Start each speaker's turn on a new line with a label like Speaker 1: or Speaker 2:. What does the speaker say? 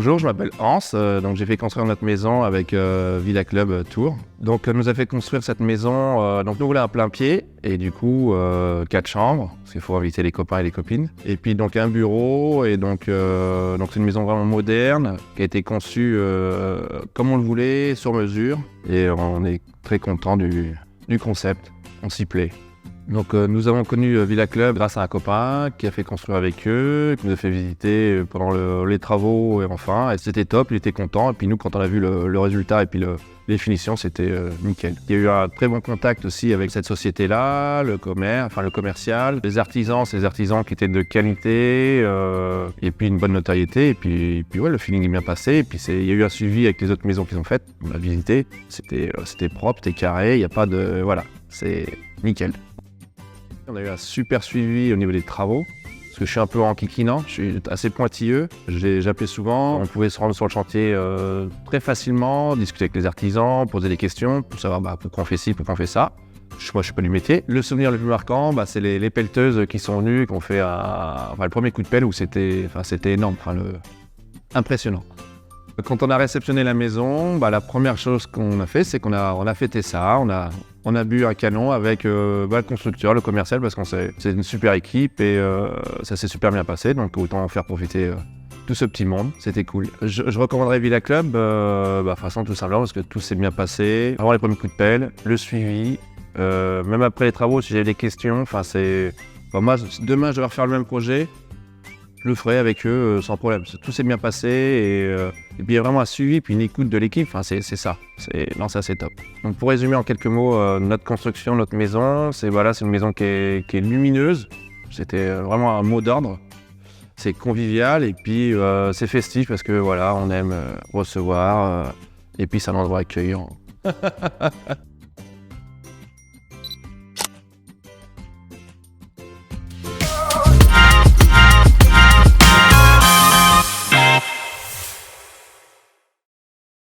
Speaker 1: Bonjour, je m'appelle Hans, donc j'ai fait construire notre maison avec Villa Club Tours. Donc nous a fait construire cette maison, donc nous voulons un plein pied et du coup 4 chambres, parce qu'il faut inviter les copains et les copines. Et puis donc un bureau et donc c'est une maison vraiment moderne qui a été conçue comme on le voulait, sur mesure. Et on est très content du concept, on s'y plaît. Donc nous avons connu Villa Club grâce à un copain qui a fait construire avec eux, qui nous a fait visiter pendant les travaux et enfin, et c'était top, il était content. Et puis nous, quand on a vu le résultat et puis les finitions, c'était nickel. Il y a eu un très bon contact aussi avec cette société-là, le commercial, les artisans, ces artisans qui étaient de qualité, et puis une bonne notoriété. Et puis ouais, le feeling est bien passé. Et puis il y a eu un suivi avec les autres maisons qu'ils ont faites, on a visité. C'était propre, c'était carré, il n'y a pas de... Voilà, c'est nickel. On a eu un super suivi au niveau des travaux, parce que je suis un peu enquiquinant, je suis assez pointilleux, j'appelais souvent, on pouvait se rendre sur le chantier très facilement, discuter avec les artisans, poser des questions, pour savoir pourquoi on fait ci, pourquoi on fait ça. Moi je suis pas du métier. Le souvenir le plus marquant, c'est les pelleteuses qui sont venues, qui ont fait le premier coup de pelle où c'était énorme, impressionnant. Quand on a réceptionné la maison, la première chose qu'on a fait, c'est qu'on a fêté ça. On a bu un canon avec le constructeur, le commercial, parce c'est une super équipe et ça s'est super bien passé. Donc autant en faire profiter tout ce petit monde. C'était cool. Je recommanderais Villa Club, façon tout simplement parce que tout s'est bien passé. Vraiment les premiers coups de pelle, le suivi, même après les travaux, si j'avais des questions. Moi, demain, je vais refaire le même projet. Je le ferai avec eux sans problème. Tout s'est bien passé et puis il y a vraiment un suivi puis une écoute de l'équipe. C'est ça. C'est top. Donc pour résumer en quelques mots, notre construction, notre maison, c'est une maison qui est lumineuse. C'était vraiment un mot d'ordre. C'est convivial et puis c'est festif parce que on aime recevoir et puis c'est un endroit accueillant.